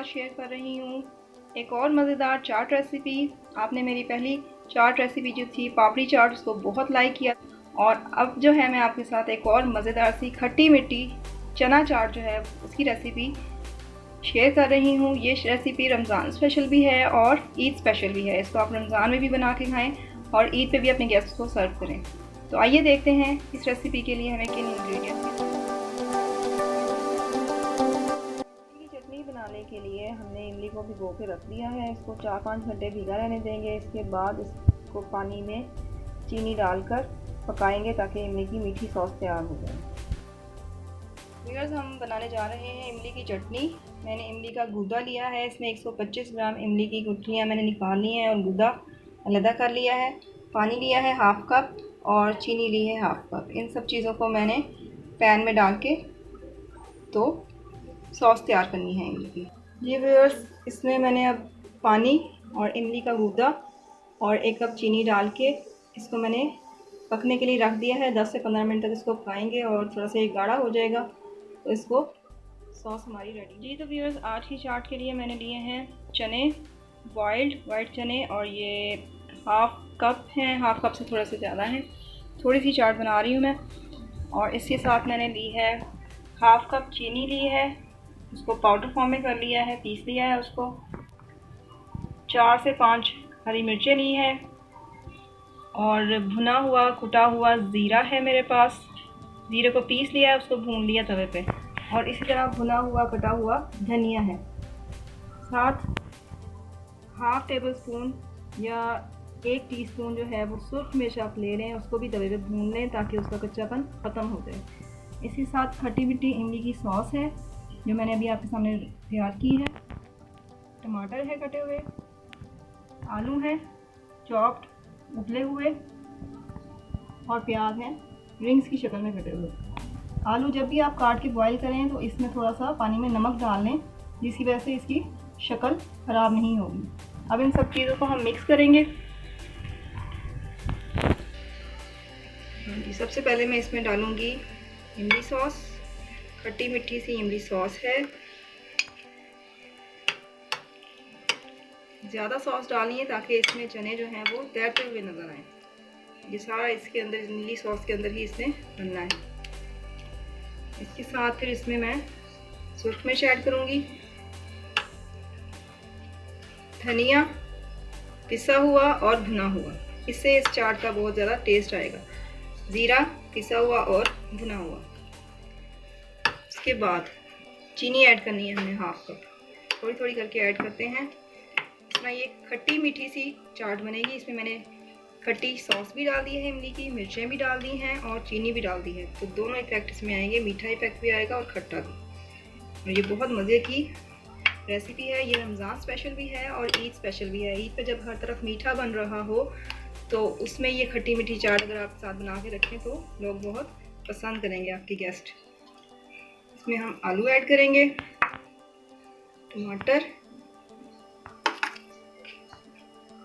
Share कर रही हूँ एक और मज़ेदार चाट रेसिपी। आपने मेरी पहली चाट रेसिपी जो थी पापड़ी चाट, उसको बहुत लाइक किया और अब जो है मैं आपके साथ एक और मज़ेदार सी खट्टी मीठी चना चाट जो है उसकी रेसिपी शेयर कर रही हूँ। ये रेसिपी रमज़ान स्पेशल भी है और ईद स्पेशल भी है। इसको आप रमज़ान में भी बना के खाएँ और ईद पे भी अपने गेस्ट को सर्व करें। तो आइए देखते हैं इस रेसिपी के लिए हमें किन इंग्रेडिएंट्स की। चटनी बनाने के लिए हमने इमली को भिगो के रख दिया है। इसको 4-5 घंटे भीगा रहने देंगे। इसके बाद इसको पानी में चीनी डालकर पकाएंगे ताकि इमली की मीठी सॉस तैयार हो जाए। व्यूअर्स, हम बनाने जा रहे हैं इमली की चटनी। मैंने इमली का गूदा लिया है। इसमें 125 ग्राम इमली की गुठलियाँ मैंने निकाल ली हैं और गूदा अलहदा कर लिया है। पानी लिया है हाफ़ कप और चीनी ली है हाफ़ कप। इन सब चीज़ों को मैंने पैन में डाल के तो सॉस तैयार करनी है इमली की। ये व्यूअर्स, इसमें मैंने अब पानी और इमली का गूदा और 1 कप चीनी डाल के इसको मैंने पकने के लिए रख दिया है। 10 से 15 मिनट तक इसको पकाएंगे और थोड़ा सा ये गाढ़ा हो जाएगा तो इसको सॉस हमारी रेडी। जी तो व्यूअर्स, आज की चाट के लिए मैंने लिए हैं चने, बॉइल्ड वाइट चने, और ये हाफ़ कप हैं। हाफ़ कप से थोड़ा सा ज़्यादा हैं। थोड़ी सी चाट बना रही हूँ मैं। और इसके साथ मैंने ली है हाफ़ कप चीनी ली है, उसको पाउडर फॉर्म में कर लिया है, पीस लिया है उसको। 4 से 5 हरी मिर्चें ली हैं और भुना हुआ कुटा हुआ ज़ीरा है मेरे पास। ज़ीरे को पीस लिया है, उसको भून लिया तवे पे। और इसी तरह भुना हुआ कटा हुआ धनिया है। साथ हाफ़ टेबल स्पून या 1 टीस्पून जो है वो सुर्ख मिर्च आप ले लें, उसको भी तवे पे भून लें ताकि उसका कच्चापन ख़त्म हो जाए। इसी साथ खट्टी मीठी इमली की सॉस है जो मैंने अभी आपके सामने तैयार की है। टमाटर है कटे हुए, आलू है चॉप्ड उबले हुए, और प्याज है रिंग्स की शक्ल में कटे हुए। आलू जब भी आप काट के बॉईल करें तो इसमें थोड़ा सा पानी में नमक डाल लें, जिसकी वजह से इसकी शक्ल ख़राब नहीं होगी। अब इन सब चीज़ों को हम मिक्स करेंगे। सबसे पहले मैं इसमें डालूँगी इमली सॉस। खट्टी मीठी सी इमली सॉस है। ज़्यादा सॉस डालनी है ताकि इसमें चने जो हैं वो तैरते हुए नज़र आए। ये सारा इसके अंदर इमली सॉस के अंदर ही इसमें बनना है। इसके साथ फिर इसमें मैं सुर्ख मिर्च ऐड करूँगी, धनिया पिसा हुआ और भुना हुआ, इससे इस चाट का बहुत ज़्यादा टेस्ट आएगा। ज़ीरा पिसा हुआ और भुना हुआ। उसके बाद चीनी ऐड करनी है हमें हाफ़ कप, थोड़ी थोड़ी करके ऐड करते हैं। इसमें ये खट्टी मीठी सी चाट बनेगी। इसमें मैंने खट्टी सॉस भी डाल दी है इमली की, मिर्चें भी डाल दी हैं और चीनी भी डाल दी है, तो दोनों इफेक्ट इसमें आएंगे। मीठा इफेक्ट भी आएगा और खट्टा भी। और ये बहुत मज़े की रेसिपी है। ये रमज़ान स्पेशल भी है और ईद स्पेशल भी है। ईद पे जब हर तरफ मीठा बन रहा हो तो उसमें ये खट्टी मीठी चाट अगर आप साथ बना के रखें तो लोग बहुत पसंद करेंगे, आपके गेस्ट। इसमें हम आलू ऐड करेंगे, टमाटर,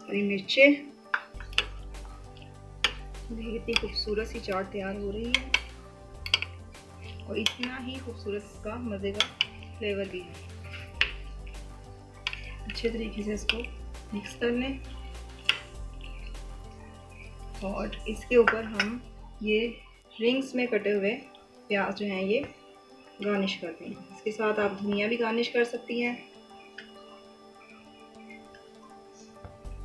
हरी मिर्चें। देखिए कितनी खूबसूरत सी चाट तैयार हो रही है और इतना ही खूबसूरत इसका मज़े का फ्लेवर भी है। अच्छे तरीके से इसको मिक्स कर लें और इसके ऊपर हम ये रिंग्स में कटे हुए प्याज जो हैं ये गार्निश कर दें। इसके साथ आप धनिया भी गार्निश कर सकती हैं।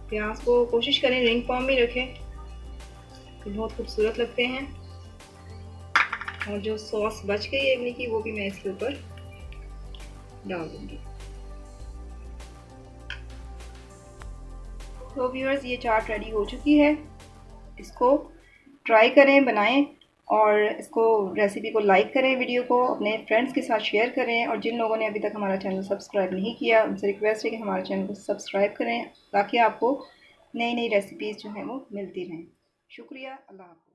प्याज को कोशिश करें रिंग फॉर्म में रखें तो बहुत खूबसूरत लगते हैं। और जो सॉस बच गई है इमली की वो भी मैं इसके ऊपर डाल दूंगी। तो व्यूअर्स, ये चाट रेडी हो चुकी है। इसको ट्राई करें, बनाएं और इसको रेसिपी को लाइक करें, वीडियो को अपने फ्रेंड्स के साथ शेयर करें। और जिन लोगों ने अभी तक हमारा चैनल सब्सक्राइब नहीं किया उनसे रिक्वेस्ट है कि हमारे चैनल को सब्सक्राइब करें ताकि आपको नई नई रेसिपीज़ जो हैं वो मिलती रहें। शुक्रिया। अल्लाह हाफ़िज़।